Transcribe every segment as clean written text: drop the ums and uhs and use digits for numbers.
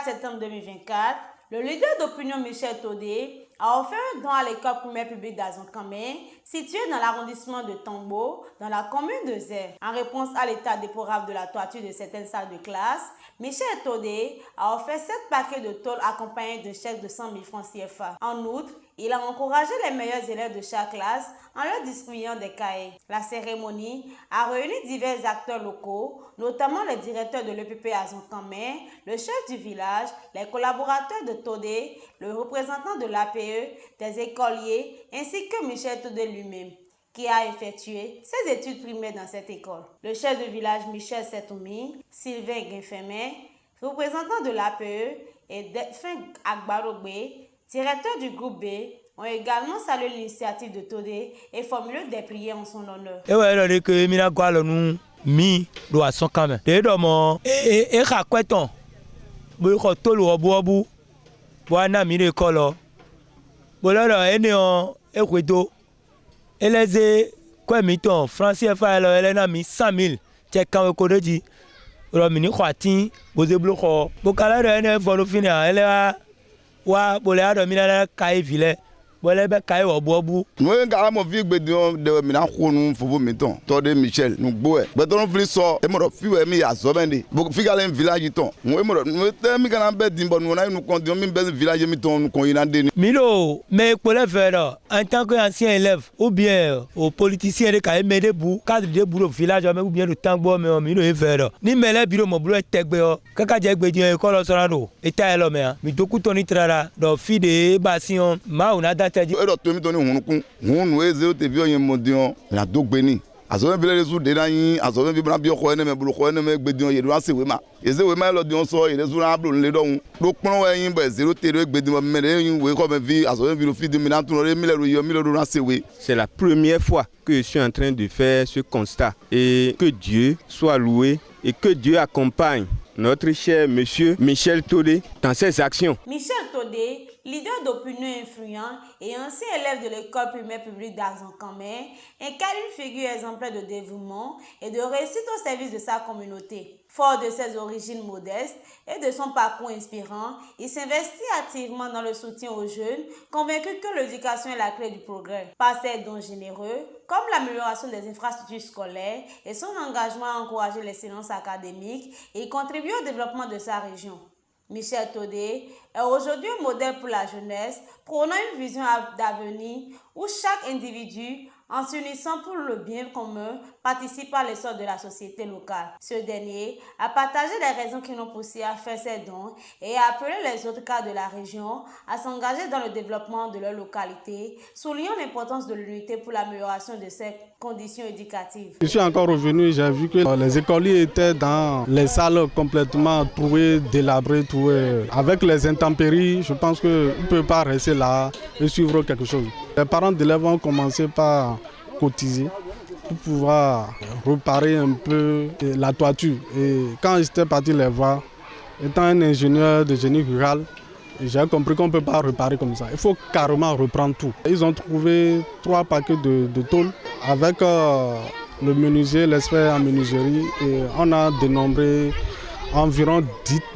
24 septembre 2024, le leader d'opinion Michel Todé a offert un don à l'école primaire publique d'Azonkamé, située dans l'arrondissement de Tombo, dans la commune de Zé. En réponse à l'état déplorable de la toiture de certaines salles de classe, Michel Todé a offert 7 paquets de tôle accompagnés de chèques de 100 000 francs CFA. En outre, il a encouragé les meilleurs élèves de chaque classe en leur distribuant des cahiers. La cérémonie a réuni divers acteurs locaux, notamment le directeur de l'EPP Azonkamé, le chef du village, les collaborateurs de Todé, le représentant de l'APE, des écoliers, ainsi que Michel Todé lui-même, qui a effectué ses études primaires dans cette école. Le chef de village Michel Setoumi, Sylvain Guinfemé, représentant de l'APE, et Delphin Agbarogbe, directeur du groupe B, ont également salué l'initiative de Todé et formulé des prières en son honneur. Nous avons vu que de mina khonu fovo meton Todé Michel nous boe beton fli so e mo fi we mi azobende bo fi galen village ton mo te mi kana be dimbo nous na nous kondion mi be village mi ton nous kon ina deni milo mais pour le faire en tant qu'ancien élève ou bien aux politiciens de ka m'aider pour cadre de boulot village ou bien le tango mais milo e faire ni mele bureau mo boulot tegbe o kaka je gbe di école sorano eta elo me mi doku toni trara do fi de basion ma una data di nous eze te bio yemodion la dogbeni azoven vile zu de nan azoven bi bra bio ko ene me bulu ko ene me gbedion ye do ase we ma eze we ma lo dion so ye zu na blu le do do pon we yin be 0 te do gbedion me le yin we ko me vi azoven bi lo fi de mi na tun re mi le ro yo mi le do ase we. C'est la première fois que je suis en train de faire ce constat et que Dieu soit loué et que Dieu accompagne notre cher monsieur Michel Todé dans ses actions. Michel Todé, leader d'opinion influent et ancien élève de l'école primaire publique d'Azonkamé, incarne une figure exemplaire de dévouement et de réussite au service de sa communauté. Fort de ses origines modestes et de son parcours inspirant, il s'investit activement dans le soutien aux jeunes, convaincu que l'éducation est la clé du progrès. Par ses dons généreux, comme l'amélioration des infrastructures scolaires et son engagement à encourager l'excellence académique, il contribue au développement de sa région. Michel Todé est aujourd'hui un modèle pour la jeunesse, prônant une vision d'avenir où chaque individu, en s'unissant pour le bien commun, participe à l'essor de la société locale. Ce dernier a partagé les raisons qui l'ont poussé à faire ses dons et a appelé les autres cadres de la région à s'engager dans le développement de leur localité, soulignant l'importance de l'unité pour l'amélioration de ses conditions éducatives. Je suis encore revenu, j'ai vu que les écoliers étaient dans les salles complètement trouées, délabrées, trouées. Avec les intempéries, je pense qu'ils ne peuvent pas rester là et suivre quelque chose. Les parents d'élèves ont commencé par cotiser pour pouvoir réparer un peu la toiture. Et quand j'étais parti les voir, étant un ingénieur de génie rural, j'ai compris qu'on ne peut pas réparer comme ça. Il faut carrément reprendre tout. Ils ont trouvé 3 paquets de tôle avec le menuisier, l'expert en menuiserie, et on a dénombré environ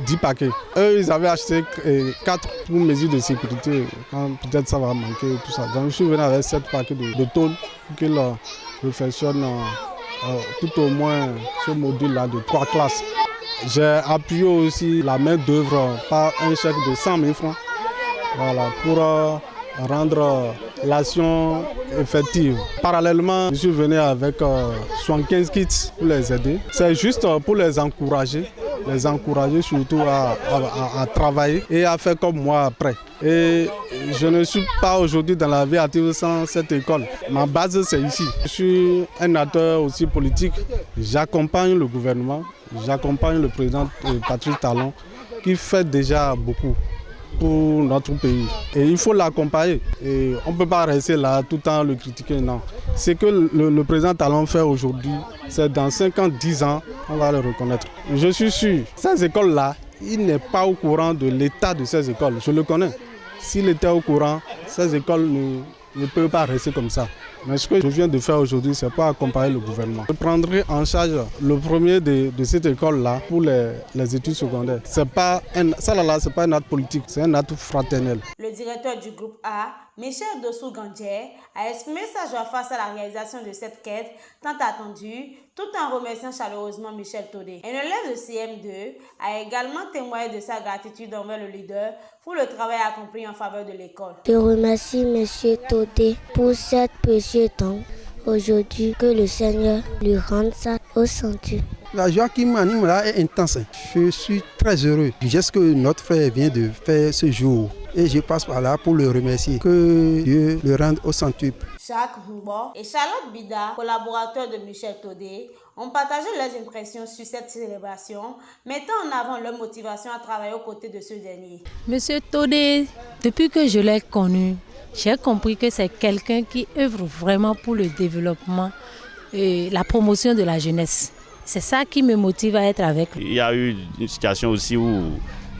10 paquets. Eux, ils avaient acheté 4 pour mesures de sécurité. Peut-être ça va manquer tout ça. Donc je suis venu avec 7 paquets de tôle pour qu'ils réfectionnent tout au moins ce module-là de 3 classes. J'ai appuyé aussi la main d'œuvre par un chèque de 100 000 francs, voilà, pour rendre l'action effective. Parallèlement, je suis venu avec 75 kits pour les aider. C'est juste pour les encourager surtout à travailler et à faire comme moi après. Et je ne suis pas aujourd'hui dans la vie active sans cette école. Ma base, c'est ici. Je suis un acteur aussi politique. J'accompagne le gouvernement, j'accompagne le président Patrice Talon qui fait déjà beaucoup pour notre pays. Et il faut l'accompagner. Et on ne peut pas rester là tout le temps le critiquer, non. Ce que le président Talon fait aujourd'hui, c'est dans 5 ans, 10 ans, on va le reconnaître. Je suis sûr, ces écoles-là, il n'est pas au courant de l'état de ces écoles. Je le connais. S'il était au courant, ces écoles ne peuvent pas rester comme ça. Mais ce que je viens de faire aujourd'hui, c'est pas accompagner le gouvernement. Je prendrai en charge le premier de cette école-là pour les études secondaires. C'est pas un acte politique, c'est un acte fraternel. Le directeur du groupe A, Michel Dossou-Gandjer, a exprimé sa joie face à la réalisation de cette quête tant attendue, tout en remerciant chaleureusement Michel Todé. Un élève de CM2 a également témoigné de sa gratitude envers le leader pour le travail accompli en faveur de l'école. Je remercie M. Todé pour cette précieuse temps aujourd'hui, que le Seigneur lui rende ça au centuple. La joie qui m'anime là est intense. Je suis très heureux du geste que notre frère vient de faire ce jour. Et je passe par là pour le remercier. Que Dieu le rende au centuple. Jacques Humbo et Charlotte Bida, collaborateurs de Michel Todé, ont partagé leurs impressions sur cette célébration, mettant en avant leur motivation à travailler aux côtés de ce dernier. Monsieur Todé, depuis que je l'ai connu, j'ai compris que c'est quelqu'un qui œuvre vraiment pour le développement et la promotion de la jeunesse. C'est ça qui me motive à être avec lui. Il y a eu une situation aussi où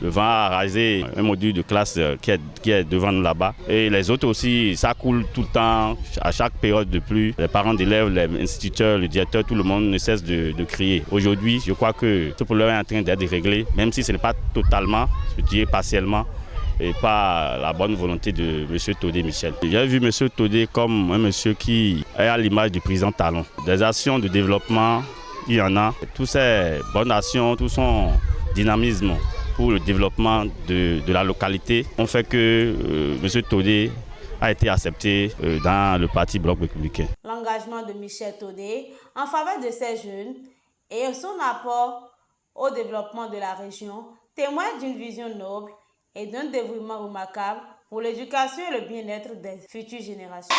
le vent a rasé un module de classe qui est devant nous là-bas. Et les autres aussi, ça coule tout le temps, à chaque période de pluie. Les parents d'élèves, les instituteurs, le directeur, tout le monde ne cesse de crier. Aujourd'hui, je crois que ce problème est en train d'être réglé, même si ce n'est pas totalement, je dirais partiellement, et par la bonne volonté de M. Todé Michel. J'ai vu M. Todé comme un monsieur qui est à l'image du président Talon. Des actions de développement, il y en a. Toutes ces bonnes actions, tout son dynamisme pour le développement de la localité ont fait que M. Todé a été accepté dans le parti Bloc républicain. L'engagement de Michel Todé en faveur de ces jeunes et son apport au développement de la région témoignent d'une vision noble et d'un dévouement remarquable pour l'éducation et le bien-être des futures générations.